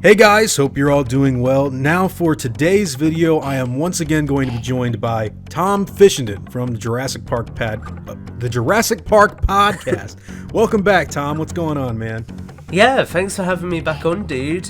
Hey guys, hope you're all doing well. Now for today's video, I am once again going to be joined by Tom Fishenden from the Jurassic Park Podcast. Welcome back, Tom. What's going on, man? Yeah, thanks for having me back on, dude.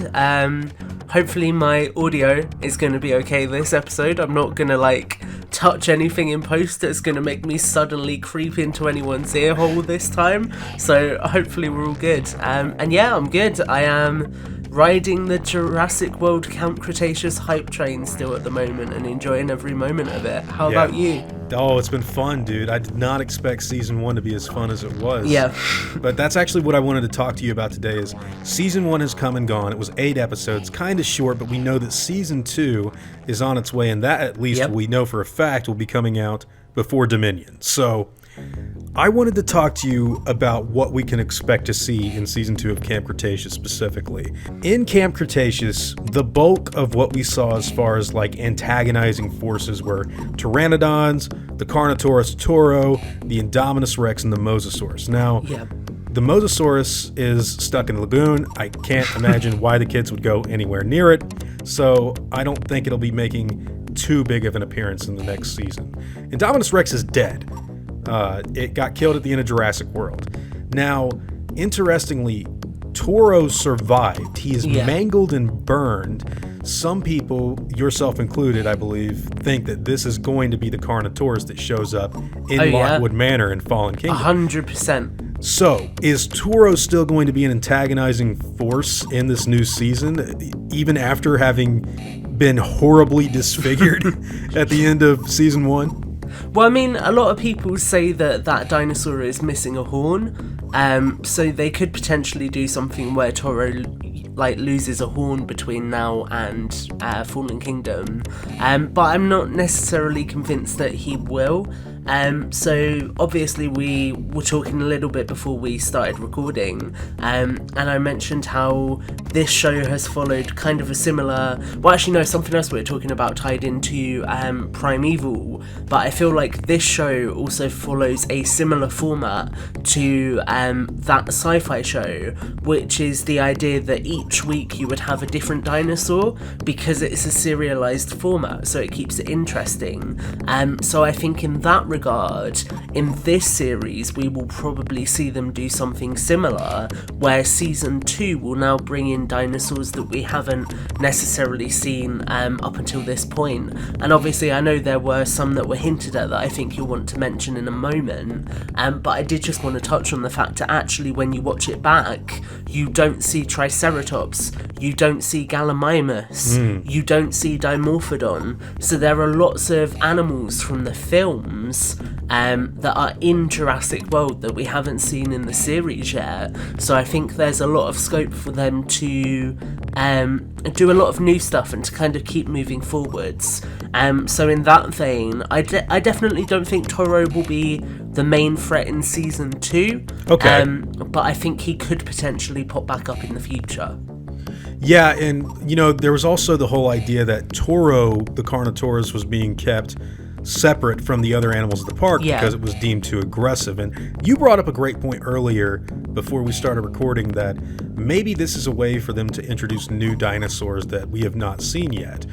Hopefully my audio is going to be okay this episode. I'm not going to touch anything in post that's going to make me suddenly creep into anyone's ear hole this time. So hopefully we're all good. And yeah, I'm good. I am riding the Jurassic World Camp Cretaceous hype train still at the moment and enjoying every moment of it. How about you? Oh, it's been fun, dude. I did not expect season 1 to be as fun as it was. Yeah. But that's actually what I wanted to talk to you about today is season 1 has come and gone. It was 8 episodes, kind of short, but we know that season 2 is on its way, and that at least we know for a fact will be coming out before Dominion. So I wanted to talk to you about what we can expect to see in Season 2 of Camp Cretaceous specifically. In Camp Cretaceous, the bulk of what we saw as far as antagonizing forces were Pteranodons, the Carnotaurus Toro, the Indominus Rex, and the Mosasaurus. Now, the Mosasaurus is stuck in the lagoon. I can't imagine why the kids would go anywhere near it, so I don't think it'll be making too big of an appearance in the next season. Indominus Rex is dead. It got killed at the end of Jurassic World. Now, interestingly, Toro survived. He is mangled and burned. Some people, yourself included, I believe, think that this is going to be the Carnotaurus that shows up in Lockwood Manor in Fallen Kingdom. 100%. So, is Toro still going to be an antagonizing force in this new season, even after having been horribly disfigured at the end of season 1? Well, I mean, a lot of people say that dinosaur is missing a horn, so they could potentially do something where Toro loses a horn between now and Fallen Kingdom, but I'm not necessarily convinced that he will. So obviously we were talking a little bit before we started recording, and I mentioned how this show has followed kind of a similar, something else we were talking about tied into Primeval, but I feel like this show also follows a similar format to that sci-fi show, which is the idea that each week you would have a different dinosaur because it's a serialized format, so it keeps it interesting. So I think in that regard, in this series we will probably see them do something similar, where season 2 will now bring in dinosaurs that we haven't necessarily seen up until this point. And obviously I know there were some that were hinted at that I think you'll want to mention in a moment, but I did just want to touch on the fact that actually when you watch it back, you don't see Triceratops, you don't see Gallimimus, you don't see Dimorphodon, so there are lots of animals from the films that are in Jurassic World that we haven't seen in the series yet. So I think there's a lot of scope for them to do a lot of new stuff and to kind of keep moving forwards. So in that vein, I definitely don't think Toro will be the main threat in season 2. Okay. But I think he could potentially pop back up in the future. Yeah, and there was also the whole idea that Toro, the Carnotaurus, was being kept separate from the other animals of the park because it was deemed too aggressive. And you brought up a great point earlier before we started recording that maybe this is a way for them to introduce new dinosaurs that we have not seen yet.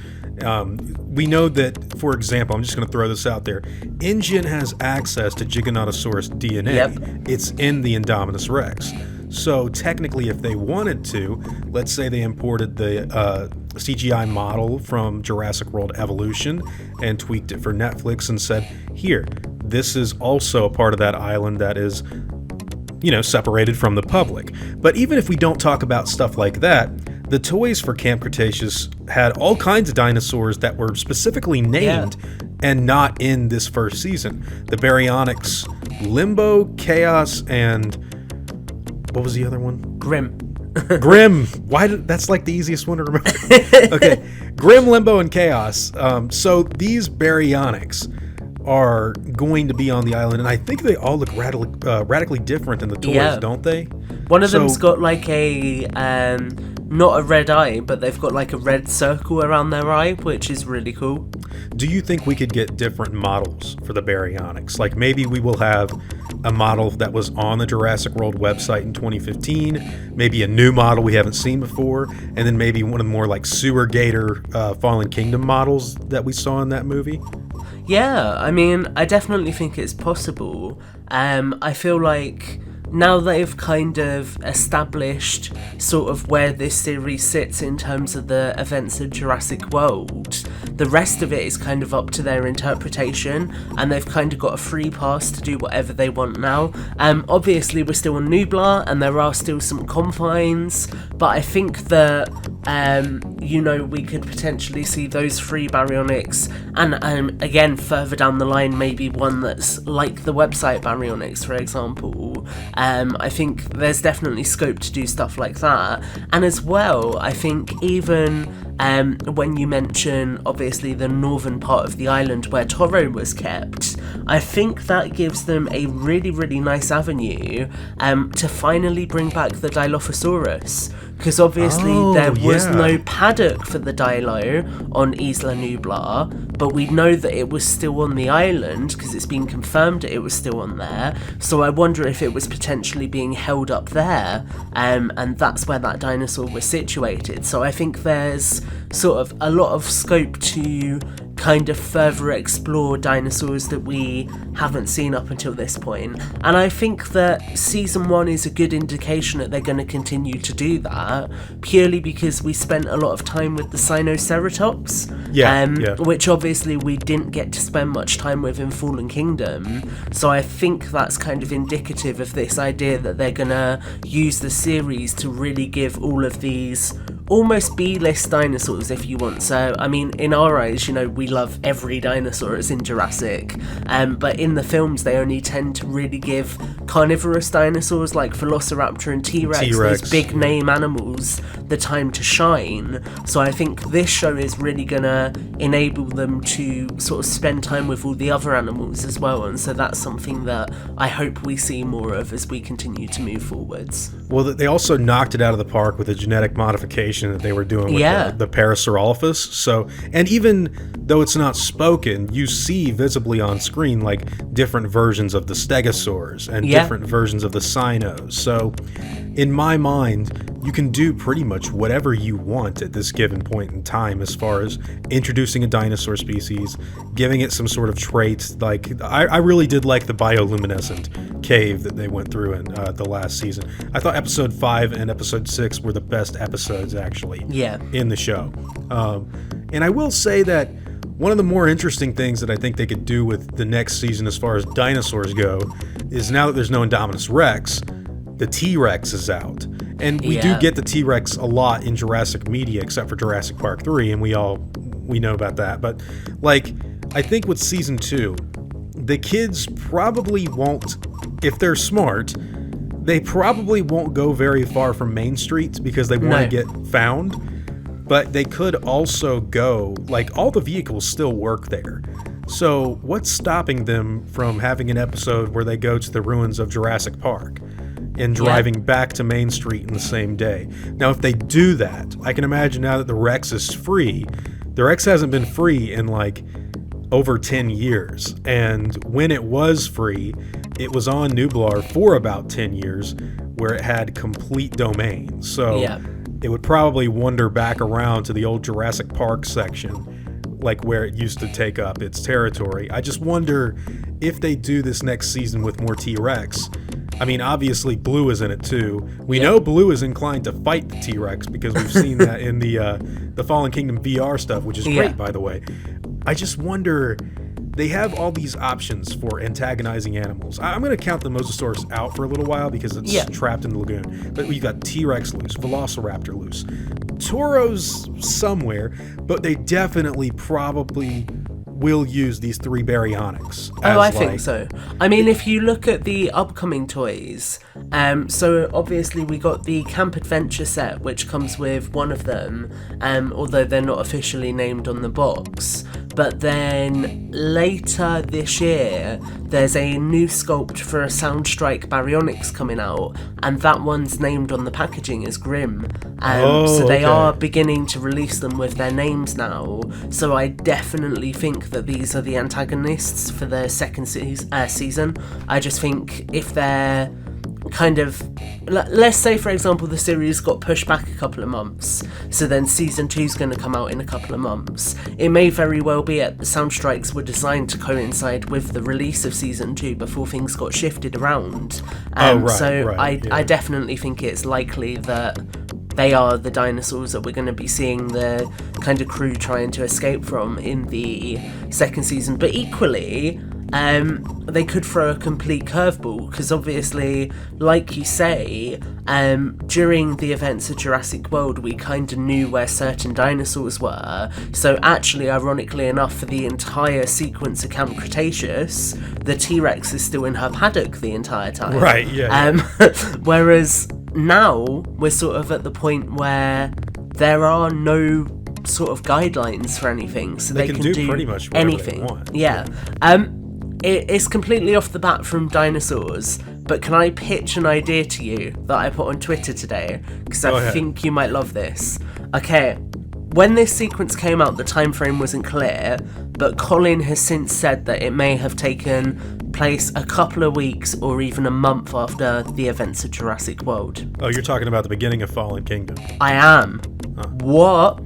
We know that, for example, I'm just going to throw this out there, InGen has access to Giganotosaurus DNA. It's in the Indominus Rex. So technically, if they wanted to, let's say they imported the CGI model from Jurassic World Evolution and tweaked it for Netflix and said, here, this is also a part of that island that is, separated from the public. But even if we don't talk about stuff like that, the toys for Camp Cretaceous had all kinds of dinosaurs that were specifically named and not in this first season. The Baryonyx, Limbo, Chaos, and what was the other one? Grim. That's like the easiest one to remember. Okay. Grim, Limbo, and Chaos. So these Baryonyx are going to be on the island, and I think they all look radically different in the toys, don't they? One of them's got like a not a red eye, but they've got like a red circle around their eye, which is really cool. Do you think we could get different models for the Baryonyx? Like maybe we will have a model that was on the Jurassic World website in 2015, maybe a new model we haven't seen before, and then maybe one of the more like sewer gator Fallen Kingdom models that we saw in that movie? Yeah, I mean, I definitely think it's possible. I feel like now they've kind of established sort of where this series sits in terms of the events of Jurassic World, the rest of it is kind of up to their interpretation, and they've kind of got a free pass to do whatever they want now. Obviously we're still on Nublar and there are still some confines, but I think that we could potentially see those three Baryonyx, and again further down the line maybe one that's like the website Baryonyx, for example. I think there's definitely scope to do stuff like that. And as well, I think even when you mention obviously the northern part of the island where Toro was kept, I think that gives them a really, really nice avenue to finally bring back the Dilophosaurus. Because obviously there was no paddock for the Dilo on Isla Nublar, but we know that it was still on the island because it's been confirmed that it was still on there. So I wonder if it was potentially being held up there, and that's where that dinosaur was situated. So I think there's sort of a lot of scope to kind of further explore dinosaurs that we haven't seen up until this point. And I think that season 1 is a good indication that they're going to continue to do that, purely because we spent a lot of time with the Sinoceratops, which obviously we didn't get to spend much time with in Fallen Kingdom. So I think that's kind of indicative of this idea that they're going to use the series to really give all of these almost B-list dinosaurs, if you want. So, I mean, in our eyes, we love every dinosaur that's in Jurassic, but in the films they only tend to really give carnivorous dinosaurs like Velociraptor and T-Rex, those big name animals, the time to shine. So I think this show is really gonna enable them to sort of spend time with all the other animals as well, and so that's something that I hope we see more of as we continue to move forwards. Well, they also knocked it out of the park with the genetic modification that they were doing with the Parasaurolophus. So, and even though it's not spoken, you see visibly on screen like different versions of the Stegosaurs and different versions of the Sinos. So in my mind, you can do pretty much whatever you want at this given point in time as far as introducing a dinosaur species, giving it some sort of traits. Like I really did like the bioluminescent cave that they went through in the last season. I thought episode 5 and episode 6 were the best episodes actually in the show. And I will say that one of the more interesting things that I think they could do with the next season as far as dinosaurs go is now that there's no Indominus Rex, the T-Rex is out. And we do get the T-Rex a lot in Jurassic media, except for Jurassic Park 3, and we know about that. But, like, I think with Season 2, the kids probably won't, if they're smart, they probably won't go very far from Main Street because they want to get found. But they could also go, like, all the vehicles still work there. So what's stopping them from having an episode where they go to the ruins of Jurassic Park and driving back to Main Street in the same day? Now, if they do that, I can imagine now that the Rex is free. The Rex hasn't been free in, like, over 10 years. And when it was free, it was on Nublar for about 10 years where it had complete domain. So it would probably wander back around to the old Jurassic Park section, like where it used to take up its territory. I just wonder if they do this next season with more T-Rex. I mean, obviously Blue is in it too. We know Blue is inclined to fight the T-Rex because we've seen that in the Fallen Kingdom VR stuff, which is great, by the way. I just wonder, they have all these options for antagonizing animals. I'm going to count the Mosasaurus out for a little while because it's trapped in the lagoon. But we've got T-Rex loose, Velociraptor loose, Tauros somewhere, but they definitely probably will use these 3 Baryonyx. Oh, I think so. I mean, if you look at the upcoming toys, so obviously we got the Camp Adventure set, which comes with one of them, although they're not officially named on the box. But then later this year, there's a new sculpt for a Soundstrike Baryonyx coming out, and that one's named on the packaging as Grim. So they are beginning to release them with their names now. So I definitely think that these are the antagonists for the second season. I just think if they're kind of, let's say for example the series got pushed back a couple of months, so then season 2 is going to come out in a couple of months, it may very well be the Soundstrikes were designed to coincide with the release of season 2 before things got shifted around. I definitely think it's likely that they are the dinosaurs that we're going to be seeing the kind of crew trying to escape from in the second season. But equally, they could throw a complete curveball, because obviously, like you say, during the events of Jurassic World, we kind of knew where certain dinosaurs were. So actually, ironically enough, for the entire sequence of Camp Cretaceous, the T-Rex is still in her paddock the entire time. Right, yeah. Whereas now, we're sort of at the point where there are no sort of guidelines for anything, so they can do pretty much anything. They want. Yeah. It's completely off the bat from Dinosaurs, but can I pitch an idea to you that I put on Twitter today? Because I think you might love this. Okay, when this sequence came out, the time frame wasn't clear, but Colin has since said that it may have taken place a couple of weeks or even a month after the events of Jurassic World. Oh, you're talking about the beginning of Fallen Kingdom. I am. What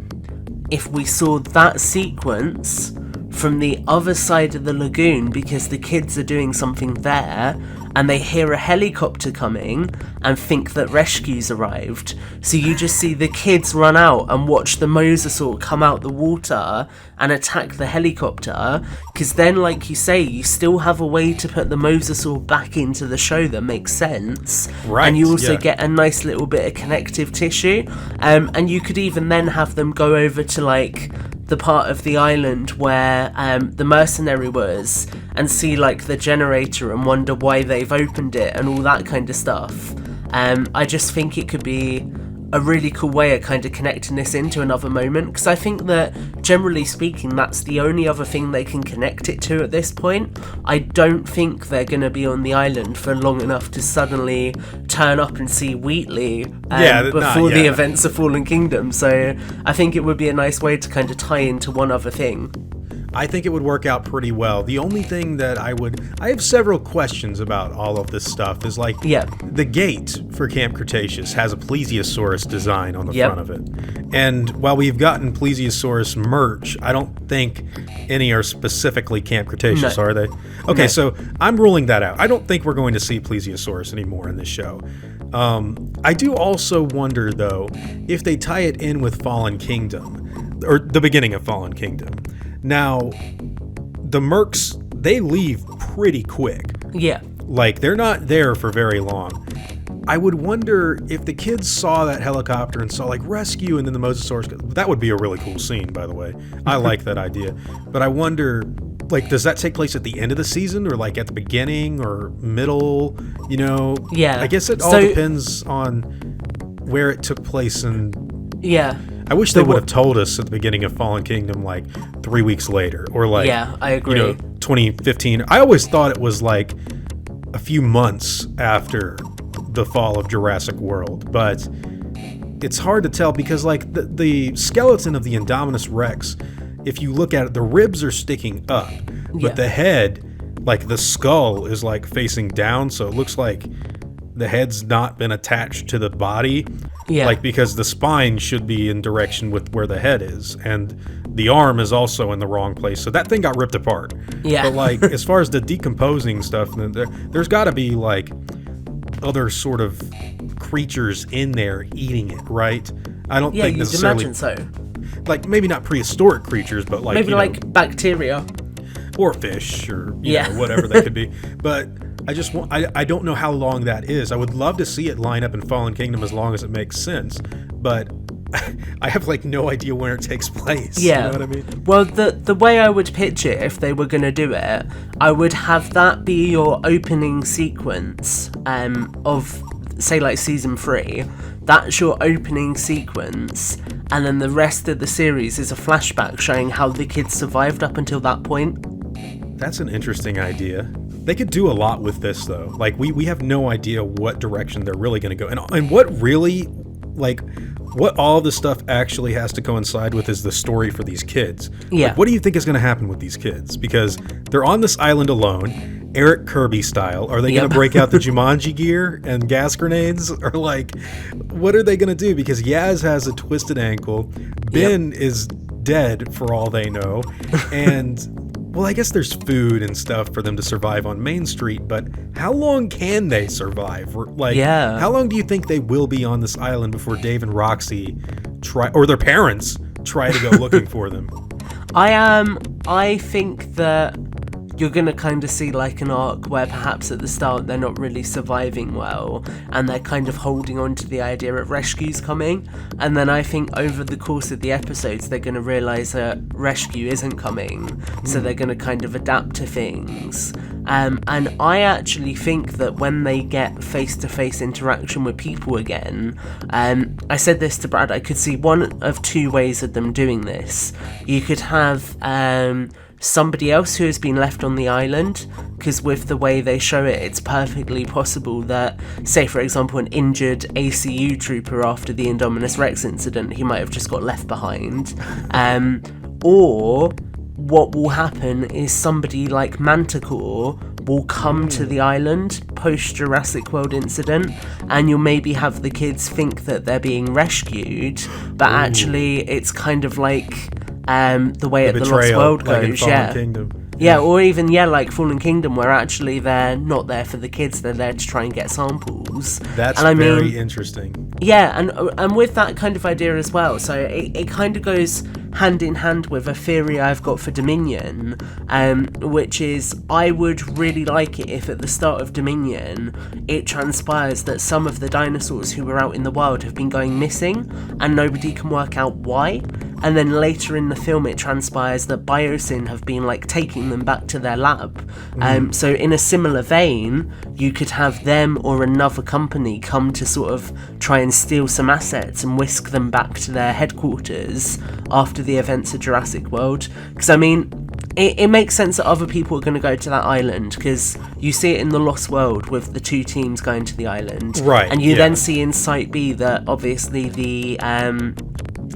if we saw that sequence from the other side of the lagoon, because the kids are doing something there and they hear a helicopter coming and think that rescue's arrived, so you just see the kids run out and watch the mosasaur come out the water and attack the helicopter, because then, like you say, you still have a way to put the mosasaur back into the show that makes sense, right? And you also get a nice little bit of connective tissue, and you could even then have them go over to like the part of the island where the mercenary was and see like the generator and wonder why they've opened it and all that kind of stuff. I just think it could be a really cool way of kind of connecting this into another moment, because I think that generally speaking that's the only other thing they can connect it to at this point. I don't think they're going to be on the island for long enough to suddenly turn up and see Whatley before the events of Fallen Kingdom, so I think it would be a nice way to kind of tie into one other thing. I think it would work out pretty well. The only thing that I have several questions about all of this stuff is like, the gate for Camp Cretaceous has a plesiosaurus design on the front of it. And while we've gotten plesiosaurus merch, I don't think any are specifically Camp Cretaceous, are they? Okay, so I'm ruling that out. I don't think we're going to see plesiosaurus anymore in this show. I do also wonder, though, if they tie it in with Fallen Kingdom, or the beginning of Fallen Kingdom. Now, the Mercs, they leave pretty quick. Yeah. Like, they're not there for very long. I would wonder if the kids saw that helicopter and saw, like, rescue, and then the mosasaurus... That would be a really cool scene, by the way. I like that idea. But I wonder, like, does that take place at the end of the season, or, like, at the beginning, or middle, you know? Yeah. I guess it all depends on where it took place and... Yeah. I wish they would have told us at the beginning of Fallen Kingdom, like, 3 weeks later, or like, I agree. 2015. I always thought it was like a few months after the fall of Jurassic World, but it's hard to tell because, like, the skeleton of the Indominus Rex, if you look at it, the ribs are sticking up, but the head, like, the skull is like facing down, so it looks like the head's not been attached to the body. Yeah. Like, because the spine should be in direction with where the head is, and the arm is also in the wrong place. So that thing got ripped apart. Yeah. But, like, as far as the decomposing stuff, there's got to be, like, other sort of creatures in there eating it, right? I don't think necessarily... Yeah, you'd imagine so. Like, maybe not prehistoric creatures, but, like, maybe, like, bacteria. Or fish, or, you know, whatever they could be. But... I don't know how long that is. I would love to see it line up in Fallen Kingdom as long as it makes sense, but I have like no idea where it takes place. Yeah. You know what I mean? Well, the way I would pitch it, if they were going to do it, I would have that be your opening sequence of, say, like season 3. That's your opening sequence, and then the rest of the series is a flashback showing how the kids survived up until that point. That's an interesting idea. They could do a lot with this, though. Like, we have no idea what direction they're really going to go. And what really, like, what all the stuff actually has to coincide with is the story for these kids. Yeah. Like, what do you think is going to happen with these kids? Because they're on this island alone, Eric Kirby style. Are they going to break out the Jumanji gear and gas grenades? Or, like, what are they going to do? Because Yaz has a twisted ankle. Ben is dead, for all they know. And... well, I guess there's food and stuff for them to survive on Main Street, but how long can they survive? Like, how long do you think they will be on this island before Dave and Roxy or their parents try to go looking for them? I think that you're going to kind of see like an arc where perhaps at the start they're not really surviving well and they're kind of holding on to the idea of rescues coming, and then I think over the course of the episodes they're going to realise that rescue isn't coming, so they're going to kind of adapt to things. And I actually think that when they get face-to-face interaction with people again, I said this to Brad, I could see one of two ways of them doing this. You could have somebody else who has been left on the island, because with the way they show it, it's perfectly possible that, say for example, an injured ACU trooper after the Indominus Rex incident, he might have just got left behind. Or what will happen is somebody like Manticore will come to the island post Jurassic World incident, and you'll maybe have the kids think that they're being rescued, but actually it's kind of like the way the Lost World goes, like Kingdom. Yeah, or even, like Fallen Kingdom, where actually they're not there for the kids, they're there to try and get samples. That's very interesting. Yeah, and with that kind of idea as well, so it kind of goes hand in hand with a theory I've got for Dominion, which is I would really like it if at the start of Dominion it transpires that some of the dinosaurs who were out in the wild have been going missing and nobody can work out why, and then later in the film it transpires that Biosyn have been like taking them back to their lab. So in a similar vein, you could have them or another company come to sort of try and steal some assets and whisk them back to their headquarters after the events of Jurassic World. Because I mean, it makes sense that other people are going to go to that island, because you see it in the Lost World with the two teams going to the island, right? And you then see in Site B that obviously the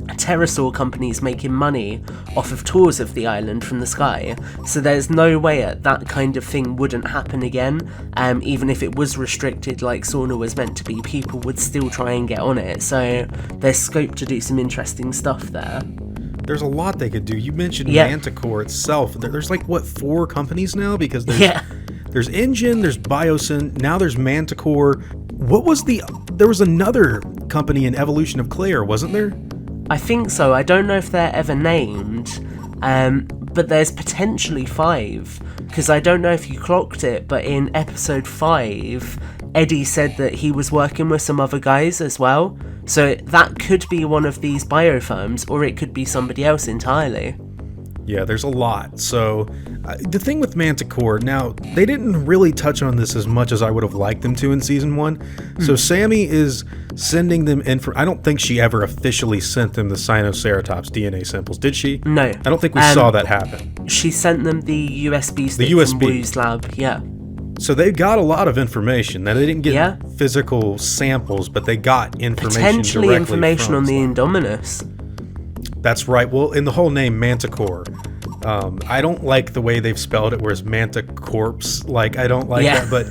pterosaur companies making money off of tours of the island from the sky, so there's no way that kind of thing wouldn't happen again. Even if it was restricted like Sauna was meant to be, people would still try and get on it, so there's scope to do some interesting stuff there. There's a lot they could do. You mentioned Manticore itself. There's like, what, 4 companies now? Because there's InGen, there's Biosyn, now there's Manticore. There was another company in Evolution of Claire, wasn't there? I think so. I don't know if they're ever named, but there's potentially 5, because I don't know if you clocked it, but in episode 5, Eddie said that he was working with some other guys as well. So that could be one of these biofirms, or it could be somebody else entirely. Yeah, there's a lot. So the thing with Manticore, now, they didn't really touch on this as much as I would have liked them to in season 1. So Sammy is sending them I don't think she ever officially sent them the Sinoceratops DNA samples, did she? No. I don't think we saw that happen. She sent them the USB stick from Wu's lab, yeah. So they got a lot of information. Now, they didn't get physical samples, but they got information potentially directly information from on the Indominus. That's right. Well, in the whole name Manticore, I don't like the way they've spelled it, whereas Manticorpse, like, I don't like that. But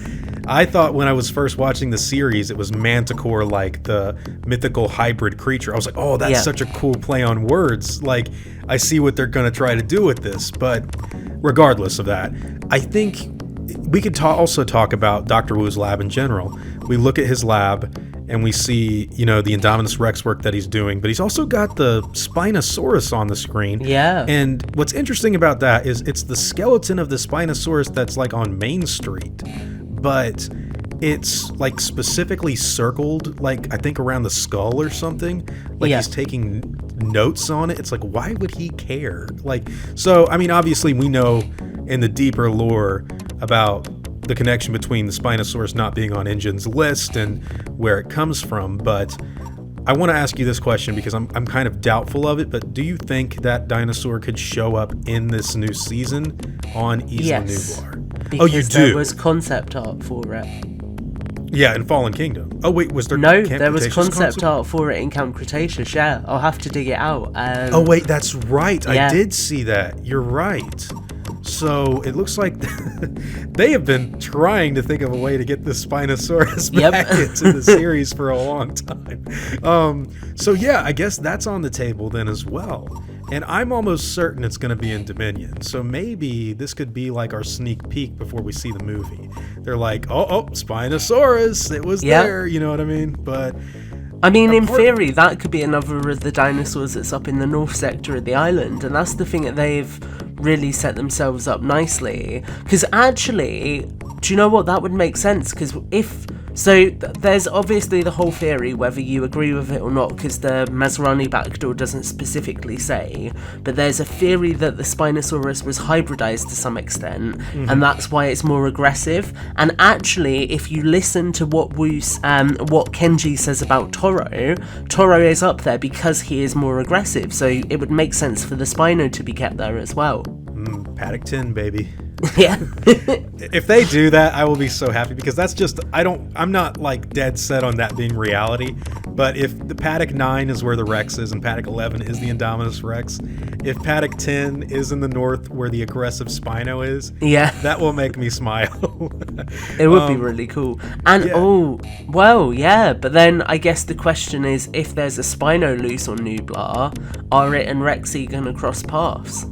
I thought when I was first watching the series, it was Manticore, like the mythical hybrid creature. I was like, oh, that's such a cool play on words. Like, I see what they're going to try to do with this. But regardless of that, I think we could also talk about Dr. Wu's lab in general. We look at his lab and we see, the Indominus Rex work that he's doing, but he's also got the Spinosaurus on the screen. Yeah. And what's interesting about that is it's the skeleton of the Spinosaurus that's like on Main Street, but it's like specifically circled, like I think around the skull or something. Like he's taking notes on it. It's like, why would he care? Like, so I mean, obviously we know in the deeper lore about the connection between the Spinosaurus not being on InGen's list and where it comes from, but I want to ask you this question because I'm kind of doubtful of it, but do you think that dinosaur could show up in this new season on Isla Nublar? Because you do? There was concept art for it. Yeah, in Fallen Kingdom. Oh wait, was there? No, there was concept art for it in Camp Cretaceous. Yeah, I'll have to dig it out. Oh wait, that's right. Yeah. I did see that. You're right. So it looks like they have been trying to think of a way to get the Spinosaurus back into the series for a long time. So yeah, I guess that's on the table then as well. And I'm almost certain it's going to be in Dominion. So maybe this could be like our sneak peek before we see the movie. They're like, oh, Spinosaurus, it was there, you know what I mean? But I mean, in theory, that could be another of the dinosaurs that's up in the north sector of the island, and that's the thing that they've really set themselves up nicely. Because actually, do you know what? That would make sense, because there's obviously the whole theory, whether you agree with it or not, because the Masrani backdoor doesn't specifically say, but there's a theory that the Spinosaurus was hybridized to some extent, and that's why it's more aggressive. And actually, if you listen to what Kenji says about Toro is up there because he is more aggressive, so it would make sense for the Spino to be kept there as well. Paddock 10, baby. Yeah. If they do that, I will be so happy, because that's just, I'm not like dead set on that being reality, but if the Paddock 9 is where the Rex is and Paddock 11 is the Indominus Rex, if Paddock 10 is in the north where the aggressive Spino is, that will make me smile. It would be really cool. And but then I guess the question is, if there's a Spino loose on Nublar, are it and Rexy gonna cross paths?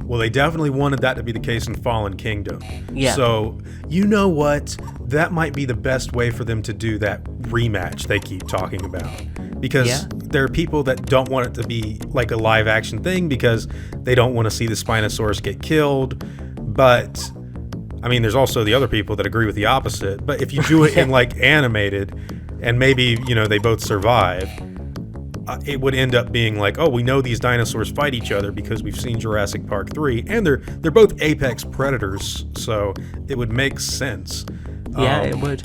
Well, they definitely wanted that to be the case in Fallen Kingdom. Yeah. So, you know what? That might be the best way for them to do that rematch they keep talking about. Because there are people that don't want it to be like a live action thing because they don't want to see the Spinosaurus get killed. But, I mean, there's also the other people that agree with the opposite. But if you do it in like animated and maybe, they both survive, it would end up being like, oh, we know these dinosaurs fight each other because we've seen Jurassic Park 3, and they're both apex predators, so it would make sense. Yeah, it would.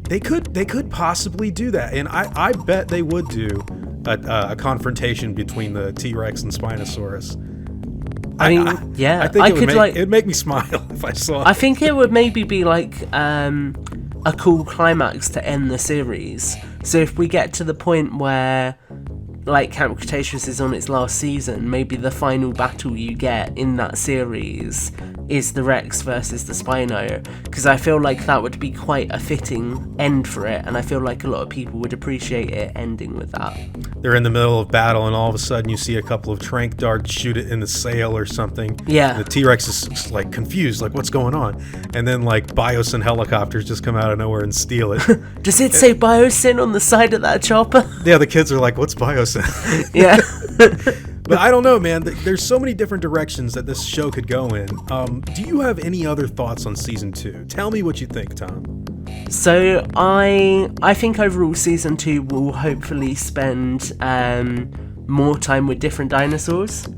They could possibly do that, and I bet they would do a confrontation between the T-Rex and Spinosaurus. I think it'd make me smile if I saw it. I think it would maybe be like a cool climax to end the series. So if we get to the point where like Camp Cretaceous is on its last season, maybe the final battle you get in that series is the Rex versus the Spino, because I feel like that would be quite a fitting end for it, and I feel like a lot of people would appreciate it ending with that. They're in the middle of battle, and all of a sudden you see a couple of trank darts shoot it in the sail or something. Yeah. And the T-Rex is like confused, like what's going on? And then like Biosyn helicopters just come out of nowhere and steal it. Does it say Biosyn on the side of that chopper? Yeah, the kids are like, what's Biosyn? Yeah. But I don't know, man. There's so many different directions that this show could go in. Do you have any other thoughts on season 2? Tell me what you think, Tom. So I think overall season 2 will hopefully spend more time with different dinosaurs.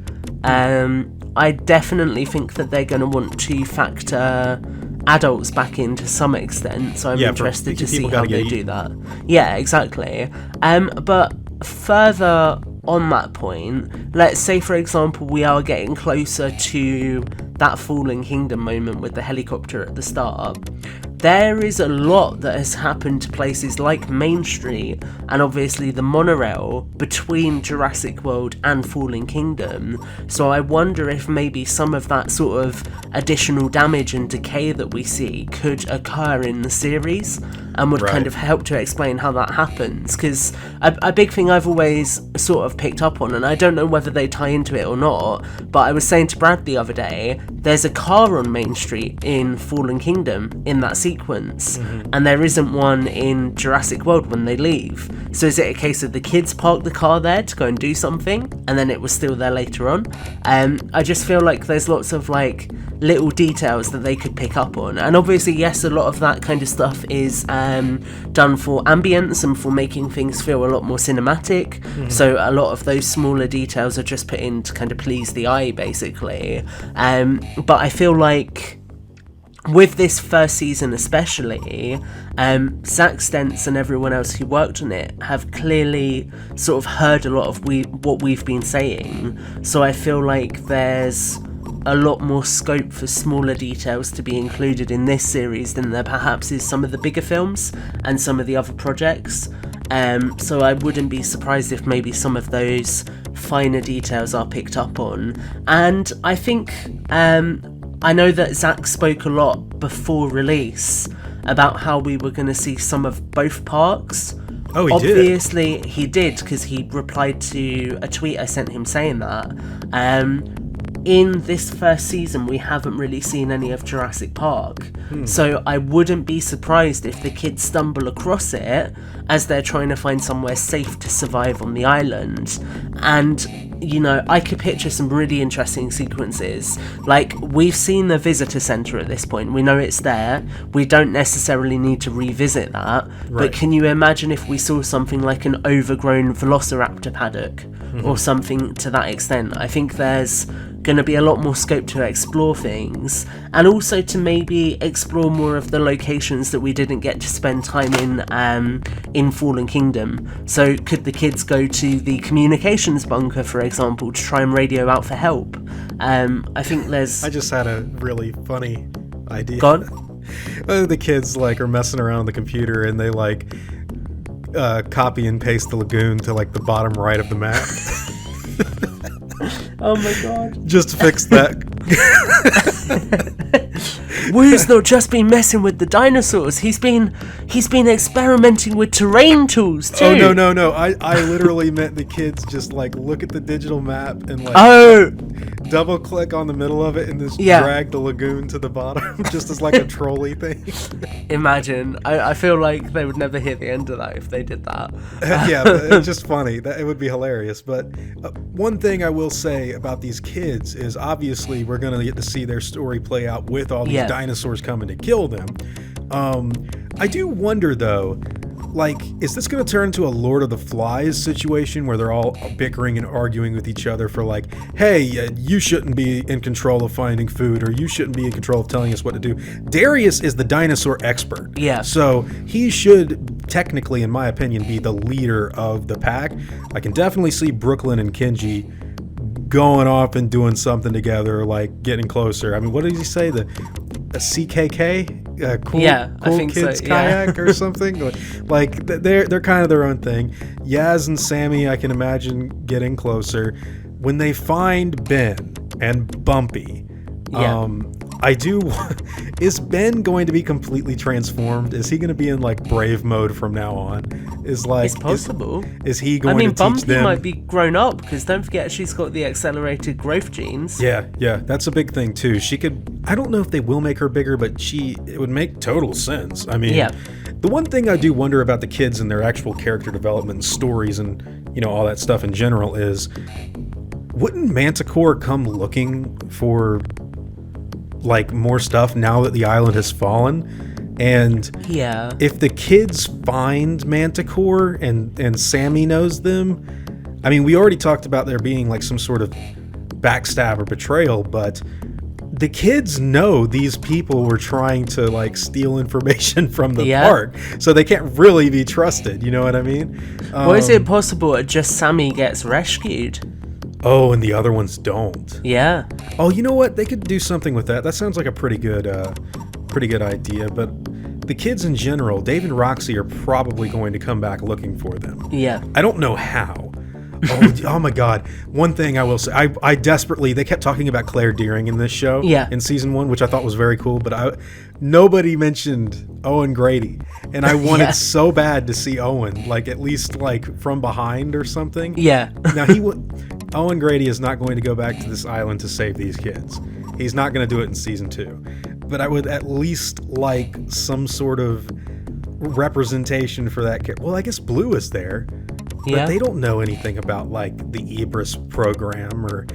I definitely think that they're going to want to factor adults back in to some extent, so I'm interested to see how they do that. Yeah, exactly. But further on that point, let's say for example we are getting closer to that Fallen Kingdom moment with the helicopter at the start. There is a lot that has happened to places like Main Street and obviously the monorail between Jurassic World and Fallen Kingdom, so I wonder if maybe some of that sort of additional damage and decay that we see could occur in the series and would kind of help to explain how that happens, because a big thing I've always sort of picked up on, and I don't know whether they tie into it or not, but I was saying to Brad the other day, there's a car on Main Street in Fallen Kingdom in that sequence, and there isn't one in Jurassic World when they leave. So is it a case of the kids parked the car there to go and do something, and then it was still there later on? I just feel like there's lots of like little details that they could pick up on. And obviously, yes, a lot of that kind of stuff is done for ambience and for making things feel a lot more cinematic. So a lot of those smaller details are just put in to kind of please the eye, basically. But I feel like with this first season especially, Zach Stentz and everyone else who worked on it have clearly sort of heard a lot of what we've been saying. So I feel like there's a lot more scope for smaller details to be included in this series than there perhaps is some of the bigger films and some of the other projects. So I wouldn't be surprised if maybe some of those finer details are picked up on. And I think I know that Zach spoke a lot before release about how we were going to see some of both parks. Oh, he did? Obviously, he did, because he replied to a tweet I sent him saying that. In this first season, we haven't really seen any of Jurassic Park. So I wouldn't be surprised if the kids stumble across it as they're trying to find somewhere safe to survive on the island. And, you know, I could picture some really interesting sequences. Like, we've seen the visitor centre at this point. We know it's there. We don't necessarily need to revisit that. Right. But can you imagine if we saw something like an overgrown velociraptor paddock or something to that extent? I think there's going to be a lot more scope to explore things, and also to maybe explore more of the locations that we didn't get to spend time in Fallen Kingdom. So could the kids go to the communications bunker, for example, to try and radio out for help? I think there's... I just had a really funny idea. Go on. The kids like are messing around on the computer and they like copy and paste the lagoon to like the bottom right of the map. Oh my god. Just to fix that. Wu's not just been messing with the dinosaurs, he's been experimenting with terrain tools too. Oh no. I literally meant the kids just like look at the digital map and like double click on the middle of it and just drag the lagoon to the bottom just as like a trolley thing. Imagine. I feel like they would never hear the end of that if they did that. Yeah, but it's just funny. It would be hilarious. But one thing I will say about these kids is obviously we're going to get to see their story play out with all these dinosaurs coming to kill them. I do wonder though, like, is this going to turn into a Lord of the Flies situation where they're all bickering and arguing with each other for like, hey, you shouldn't be in control of finding food, or you shouldn't be in control of telling us what to do. Darius is the dinosaur expert. Yeah. So he should technically, in my opinion, be the leader of the pack. I can definitely see Brooklyn and Kenji going off and doing something together, like getting closer. I mean, what did he say? The CKK? Cool I think Kids so, Kayak or something? Like, they're kind of their own thing. Yaz and Sammy, I can imagine getting closer. When they find Ben and Bumpy, is Ben going to be completely transformed? Is he going to be in like brave mode from now on? It's possible. Is he going to teach Bumpy them? Might be grown up, because don't forget she's got the accelerated growth genes. Yeah, that's a big thing too. She could, I don't know if they will make her bigger, but it would make total sense. I mean, the one thing I do wonder about the kids and their actual character development and stories and, you know, all that stuff in general is, wouldn't Manticore come looking for like more stuff now that the island has fallen? And if the kids find Manticore and Sammy knows them, I mean, we already talked about there being like some sort of backstab or betrayal, but the kids know these people were trying to like steal information from the park, so they can't really be trusted, you know what I mean? Or is it possible that just Sammy gets rescued? Oh, and the other ones don't. Yeah. Oh, you know what? They could do something with that. That sounds like a pretty good idea. But the kids in general, Dave and Roxy are probably going to come back looking for them. Yeah. I don't know how. Oh my God. One thing I will say, I desperately, they kept talking about Claire Dearing in this show in season 1, which I thought was very cool, but nobody mentioned Owen Grady. And I wanted so bad to see Owen, like at least like from behind or something. Yeah. Now Owen Grady is not going to go back to this island to save these kids. He's not going to do it in season 2. But I would at least like some sort of representation for that character. Well, I guess Blue is there. But they don't know anything about like the Ibris program or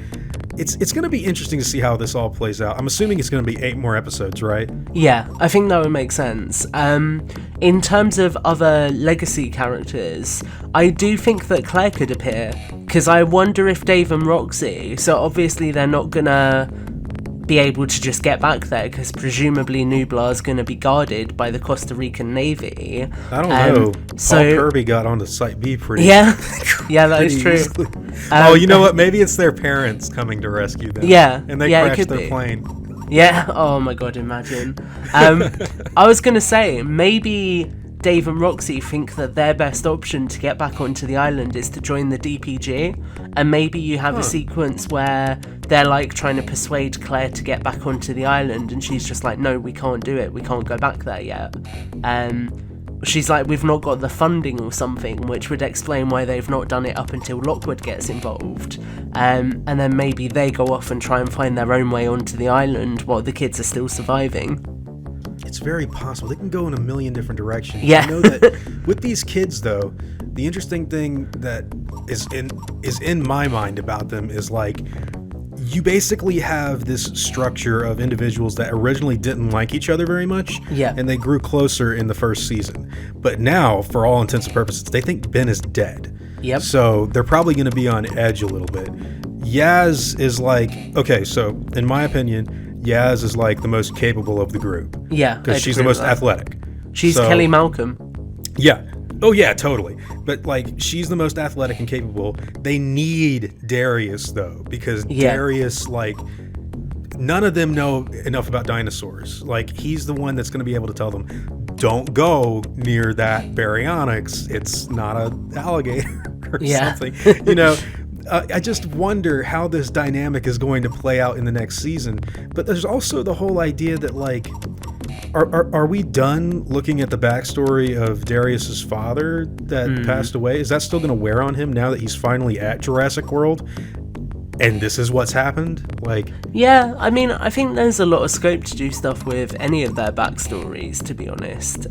it's going to be interesting to see how this all plays out. I'm assuming it's going to be 8 more episodes, right? Yeah, I think that would make sense. In terms of other legacy characters, I do think that Claire could appear, because I wonder if Dave and Roxy, so obviously they're not going to be able to just get back there, because presumably Nublar's going to be guarded by the Costa Rican Navy. I don't know. Paul Kirby got onto Site B pretty yeah, that is true. Oh, you know what? Maybe it's their parents coming to rescue them. Yeah, and they crashed their plane. Yeah. Oh my god, imagine. I was going to say, maybe Dave and Roxy think that their best option to get back onto the island is to join the DPG, and maybe you have a sequence where they're like trying to persuade Claire to get back onto the island, and she's just like, no, we can't do it, we can't go back there yet. She's like, we've not got the funding or something, which would explain why they've not done it up until Lockwood gets involved. And then maybe they go off and try and find their own way onto the island while the kids are still surviving. It's very possible. They can go in a million different directions. Yeah. I know that with these kids, though, the interesting thing that is in my mind about them is like, you basically have this structure of individuals that originally didn't like each other very much, and they grew closer in the first season. But now, for all intents and purposes, they think Ben is dead. Yep. So they're probably going to be on edge a little bit. Yaz is like, okay, so in my opinion, Yaz is like the most capable of the group. Yeah, because she's the most athletic. She's Kelly Malcolm. Yeah. Oh yeah, totally. But like, she's the most athletic and capable. They need Darius though, because Darius, like, none of them know enough about dinosaurs. Like, he's the one that's going to be able to tell them, don't go near that Baryonyx. It's not an alligator or something. You know, I just wonder how this dynamic is going to play out in the next season. But there's also the whole idea that, like, are we done looking at the backstory of Darius's father that passed away? Is that still going to wear on him now that he's finally at Jurassic World? And this is what's happened? Like, yeah, I mean, I think there's a lot of scope to do stuff with any of their backstories, to be honest.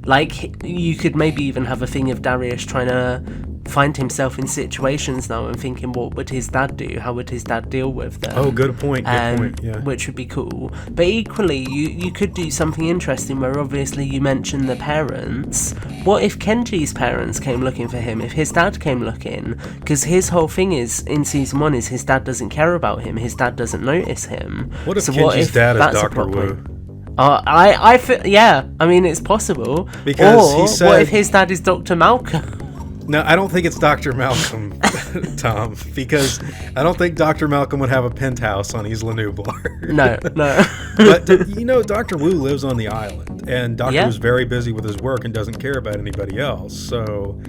Like, you could maybe even have a thing of Darius trying to find himself in situations now and thinking, what would his dad do? How would his dad deal with them? Oh, good point. Yeah. Which would be cool. But equally, you could do something interesting where obviously you mentioned the parents. What if Kenji's parents came looking for him? If his dad came looking? Because his whole thing is, in season 1, is his dad doesn't care about him. His dad doesn't notice him. What if Kenji's dad is Dr. Wu? I feel, yeah, I mean, it's possible. Because he said, what if his dad is Dr. Malcolm? No, I don't think it's Dr. Malcolm, Tom, because I don't think Dr. Malcolm would have a penthouse on Isla Nublar. No. But, you know, Dr. Wu lives on the island, and Dr. Wu's very busy with his work and doesn't care about anybody else. So,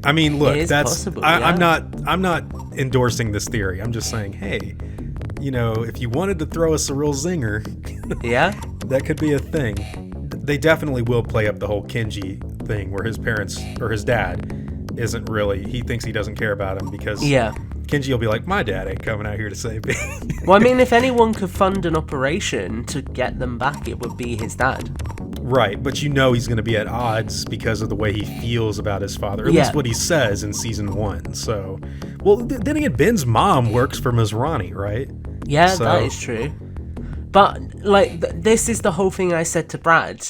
I mean, look, that's possible, I'm not endorsing this theory. I'm just saying, hey, you know, if you wanted to throw us a real zinger, that could be a thing. They definitely will play up the whole Kenji thing where his parents or his dad isn't really, he thinks he doesn't care about him because Kenji will be like, my dad ain't coming out here to save me. Well, I mean, if anyone could fund an operation to get them back, it would be his dad. Right, but you know he's going to be at odds because of the way he feels about his father. At least what he says in season 1. So, well, then again, Ben's mom works for Masrani, right? Yeah, so that is true. But, like, this is the whole thing I said to Brad.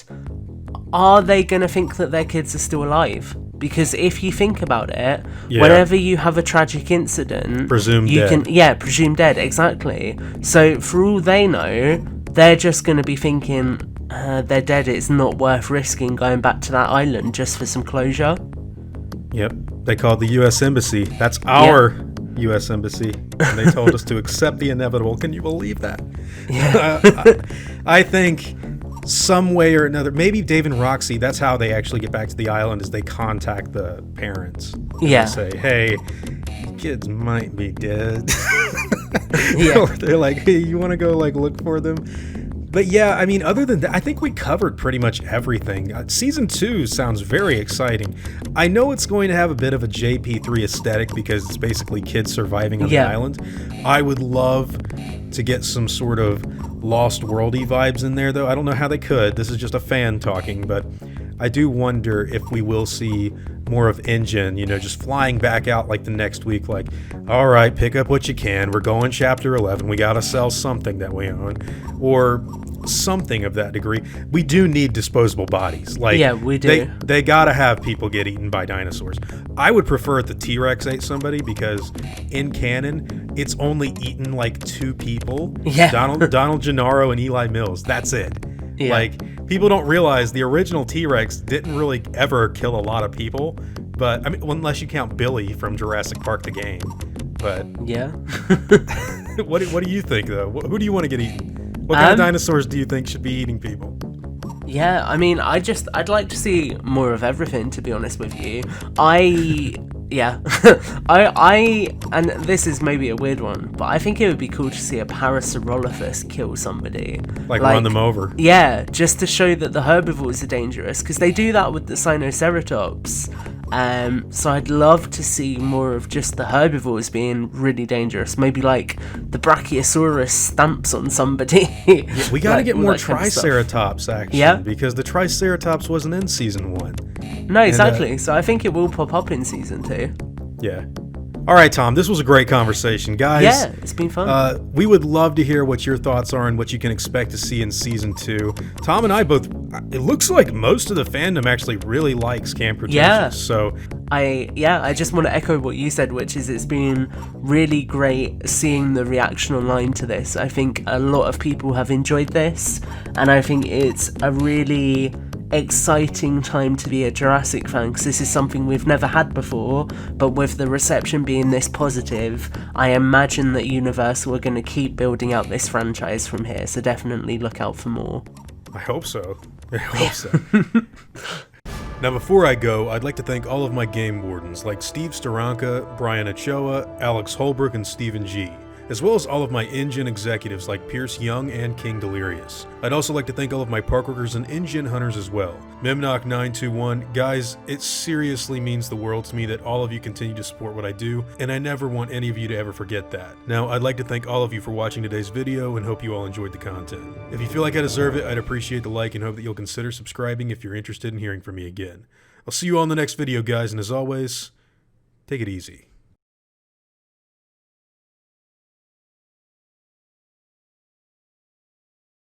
Are they going to think that their kids are still alive? Because if you think about it, whenever you have a tragic incident... Presumed dead. Presumed dead, exactly. So, for all they know, they're just going to be thinking, they're dead, it's not worth risking going back to that island just for some closure. Yep. They called the U.S. Embassy. That's our... U.S. Embassy, and they told us to accept the inevitable. Can you believe that? I think some way or another, maybe Dave and Roxy, that's how they actually get back to the island, is they contact the parents. They say, hey, kids might be dead. Or they're like, hey, you want to go like look for them? But yeah, I mean, other than that, I think we covered pretty much everything. Season 2 sounds very exciting. I know it's going to have a bit of a JP3 aesthetic because it's basically kids surviving on the island. I would love to get some sort of Lost World-y vibes in there, though. I don't know how they could. This is just a fan talking, but I do wonder if we will see more of InGen, you know, just flying back out like the next week, like, all right, pick up what you can. We're going chapter 11. We got to sell something that we own, or something of that degree. We do need disposable bodies. Like, yeah, we do. They got to have people get eaten by dinosaurs. I would prefer if the T-Rex ate somebody, because in canon, it's only eaten like 2 people. Yeah. Donald Gennaro and Eli Mills. That's it. Yeah. Like, people don't realize the original T-Rex didn't really ever kill a lot of people, but I mean, unless you count Billy from Jurassic Park the game. But yeah. what do you think though? Who do you want to get eaten? What kind of dinosaurs do you think should be eating people? Yeah, I mean, I'd like to see more of everything, to be honest with you. And this is maybe a weird one, but I think it would be cool to see a Parasaurolophus kill somebody. Like run them over. Yeah, just to show that the herbivores are dangerous, because they do that with the Sinoceratops. So I'd love to see more of just the herbivores being really dangerous. Maybe like the Brachiosaurus stamps on somebody. Yeah, we got to get more Triceratops, actually. Yeah? Because the Triceratops wasn't in season 1. No, exactly. So I think it will pop up in season 2. Yeah. All right, Tom, this was a great conversation. Guys, yeah, it's been fun. We would love to hear what your thoughts are and what you can expect to see in season 2. Tom and I both, it looks like most of the fandom actually really likes Camp Cretaceous. Yeah. So I just want to echo what you said, which is it's been really great seeing the reaction online to this. I think a lot of people have enjoyed this, and I think it's a really exciting time to be a Jurassic fan, because this is something we've never had before, but with the reception being this positive, I imagine that Universal are going to keep building out this franchise from here, so definitely look out for more. I hope so. Now, before I go, I'd like to thank all of my game wardens, like Steve Staranka, Brian Ochoa, Alex Holbrook, and Stephen G., as well as all of my InGen executives like Pierce Young and King Delirious. I'd also like to thank all of my park workers and InGen hunters as well. Memnock921, guys, it seriously means the world to me that all of you continue to support what I do, and I never want any of you to ever forget that. Now, I'd like to thank all of you for watching today's video and hope you all enjoyed the content. If you feel like I deserve it, I'd appreciate the like and hope that you'll consider subscribing if you're interested in hearing from me again. I'll see you all in the next video, guys, and as always, take it easy.